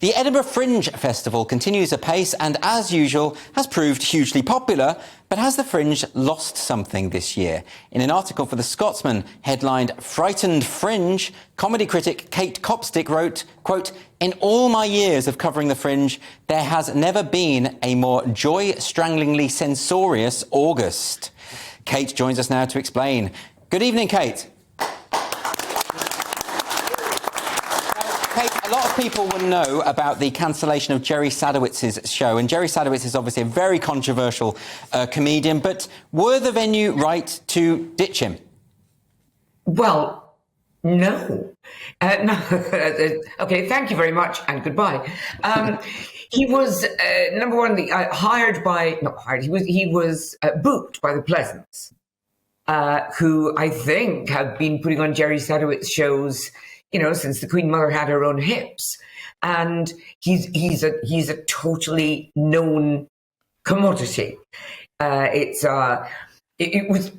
The Edinburgh Fringe Festival continues apace and, as usual, has proved hugely popular. But has the Fringe lost something this year? In an article for The Scotsman headlined "Frightened Fringe," comedy critic Kate Copstick wrote, quote, "In all my years of covering the Fringe, there has never been a more joy-stranglingly censorious August." Kate joins us now to explain. Good evening, Kate. Kate, a lot of people will know about the cancellation of Jerry Sadowitz's show, and Jerry Sadowitz is obviously a very controversial comedian, but were the venue right to ditch him? Well, no. No. Okay, thank you very much, and goodbye. He was, number one, he was booked by the Pleasants, who I think have been putting on Jerry Sadowitz shows, since the Queen Mother had her own hips, and he's a totally known commodity. It was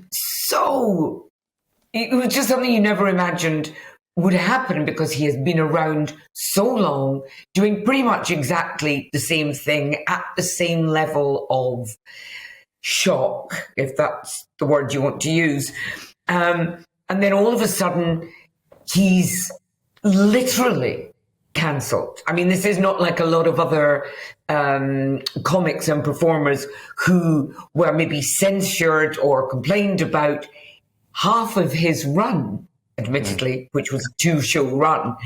just something you never imagined would happen, because he has been around so long, doing pretty much exactly the same thing at the same level of shock, if that's the word you want to use. And then all of a sudden, he's literally cancelled. I mean, this is not like a lot of other comics and performers who were maybe censured or complained about. Half of his run, admittedly, which was a 2-show run,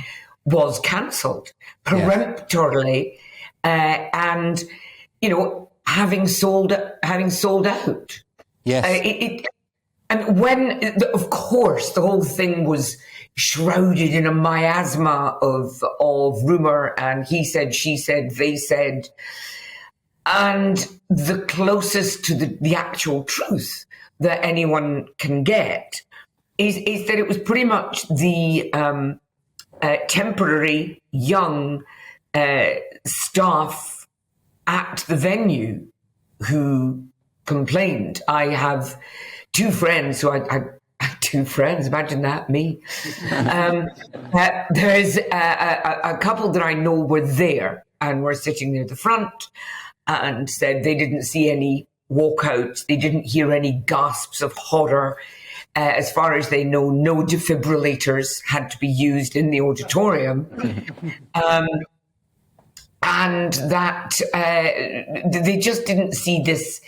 was cancelled peremptorily, and having sold out. Yes. And when, of course, the whole thing was shrouded in a miasma of rumour and he said, she said, they said, and the closest to the actual truth that anyone can get is that it was pretty much the temporary young staff at the venue who complained. I have two friends who two friends, imagine that, me. There's a couple that I know were there and were sitting near the front and said they didn't see any walkouts, they didn't hear any gasps of horror. As far as they know, no defibrillators had to be used in the auditorium. And that they just didn't see this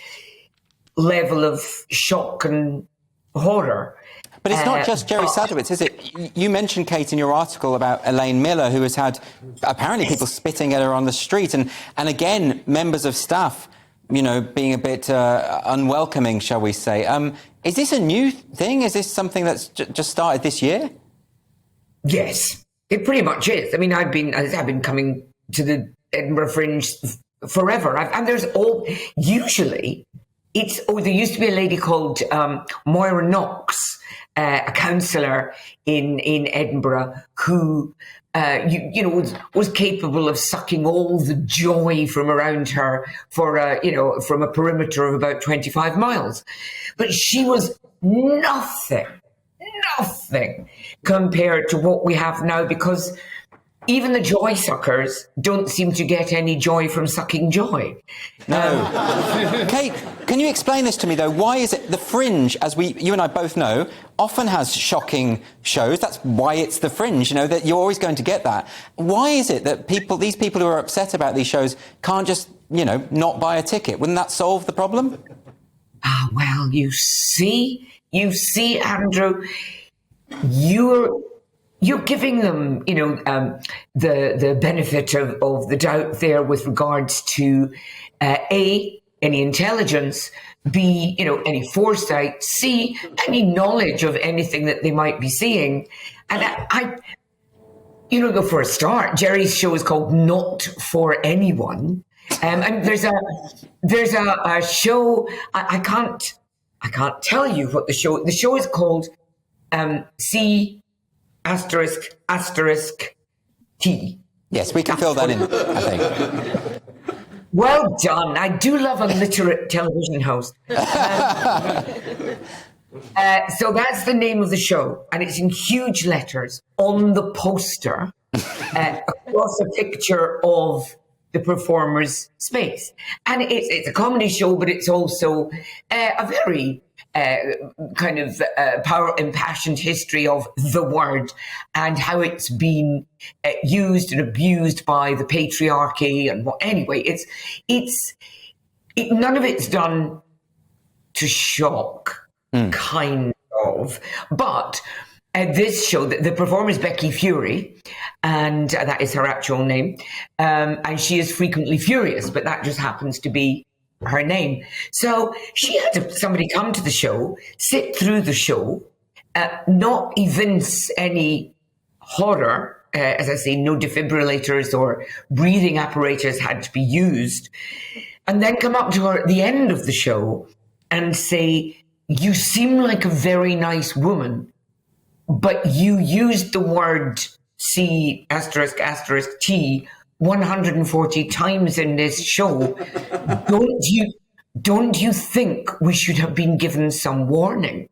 level of shock and horror. But it's not just Jerry Sadowitz, is it? You mentioned, Kate, in your article about Elaine Miller, who has had apparently people spitting at her on the street, and again, members of staff, being a bit unwelcoming, shall we say. Is this a new thing? Is this something that's just started this year? Yes, it pretty much is. I mean, I've been coming to the Edinburgh Fringe forever, and there's usually there used to be a lady called Moira Knox, a councillor in Edinburgh, who was capable of sucking all the joy from around her from a perimeter of about 25 miles. But she was nothing compared to what we have now, because even the joy suckers don't seem to get any joy from sucking joy. No. Kate, can you explain this to me, though? Why is it the Fringe, as you and I both know, often has shocking shows? That's why it's the Fringe, that you're always going to get that. Why is it that these people who are upset about these shows can't just, not buy a ticket? Wouldn't that solve the problem? Well, you see, Andrew, you're giving them, the benefit of the doubt there with regards to A, any intelligence, B, any foresight, C, any knowledge of anything that they might be seeing. And for a start, Jerry's show is called Not For Anyone. And there's a show, I can't tell you what the show is called, C *** T. Yes, we can fill that in, I think. Well done. I do love a literate television host. So that's the name of the show, and it's in huge letters on the poster. across a picture of the performer's space. And it's a comedy show, but it's also a very kind of power impassioned history of the word and how it's been used and abused by the patriarchy. And anyway, none of it's done to shock, kind of. But this show, the performer is Becky Fury, and that is her actual name. And she is frequently furious, but that just happens to be her name. So she had somebody come to the show, sit through the show, not evince any horror. As I say, no defibrillators or breathing apparatus had to be used. And then come up to her at the end of the show and say, "You seem like a very nice woman, but you used the word C*** T 140 times in this show. Don't you think we should have been given some warning?"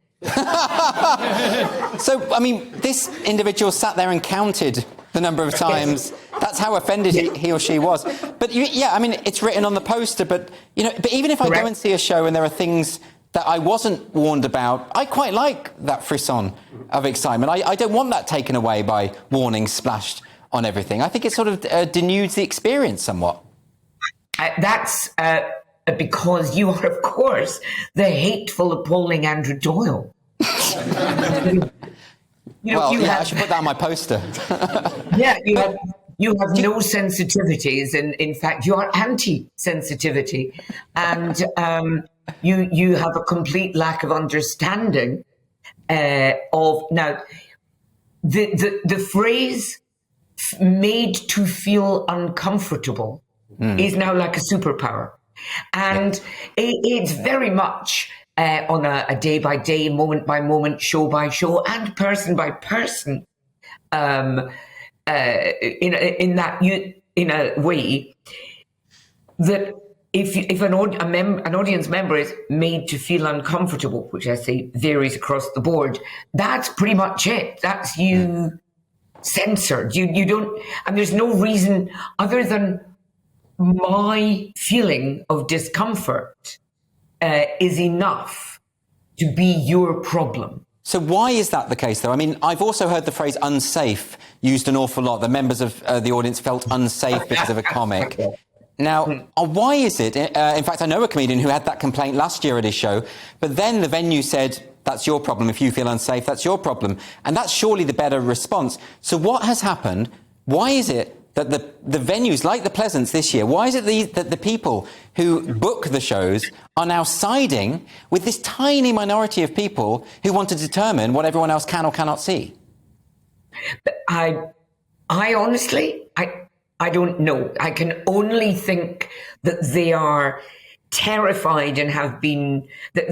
So, I mean, this individual sat there and counted the number of times. That's how offended he or she was. But I mean, it's written on the poster. But but even if I go and see a show and there are things that I wasn't warned about, I quite like that frisson of excitement. I don't want that taken away by warnings splashed on everything. I think it sort of denudes the experience somewhat. That's because you are, of course, the hateful, appalling Andrew Doyle. I should put that on my poster. You have no sensitivities, and in fact, you are anti-sensitivity, and you have a complete lack of understanding of now the phrase "made to feel uncomfortable" is now like a superpower, and it's very much on a day by day, moment by moment, show by show, and person by person. In a way that if an audience member is made to feel uncomfortable, which I say varies across the board, that's pretty much it. That's you censored. You don't, and there's no reason other than my feeling of discomfort is enough to be your problem. So why is that the case, though? I mean, I've also heard the phrase unsafe used an awful lot. The members of the audience felt unsafe because of a comic. Now, why is it? In fact, I know a comedian who had that complaint last year at his show, but then the venue said, "That's your problem. If you feel unsafe, that's your problem." And that's surely the better response. So what has happened? Why is it that the venues, like the Pleasance this year, why is it that the people who book the shows are now siding with this tiny minority of people who want to determine what everyone else can or cannot see? I honestly, I don't know. I can only think that they are terrified and have been, that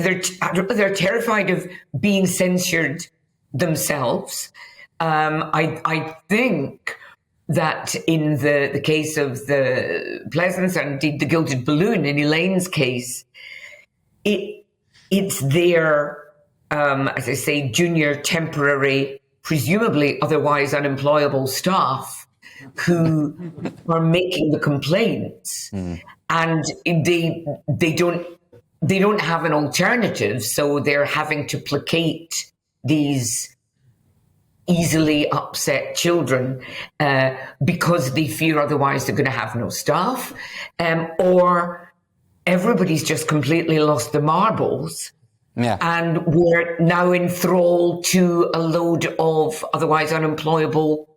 they're terrified of being censored themselves. I think that in the case of the Pleasance and indeed the Gilded Balloon, in Elaine's case, it's their, as I say, junior, temporary, presumably otherwise unemployable staff who are making the complaints, and they don't have an alternative, so they're having to placate these easily upset children because they fear otherwise they're going to have no staff, or everybody's just completely lost their marbles. Yeah. And we're now enthralled to a load of otherwise unemployable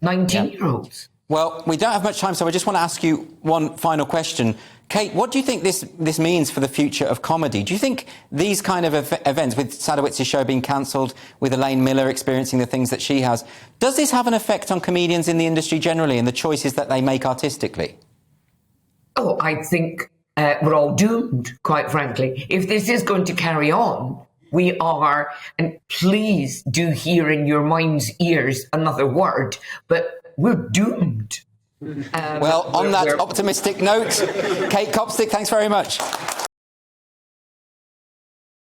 19-year-olds. Well, we don't have much time, so I just want to ask you one final question. Kate, what do you think this means for the future of comedy? Do you think these kind of events, with Sadowitz's show being cancelled, with Elaine Miller experiencing the things that she has, does this have an effect on comedians in the industry generally and the choices that they make artistically? Oh, I think we're all doomed, quite frankly. If this is going to carry on, we are, and please do hear in your mind's ears another word, but we're doomed. Well, on that optimistic note, Kate Copstick, thanks very much.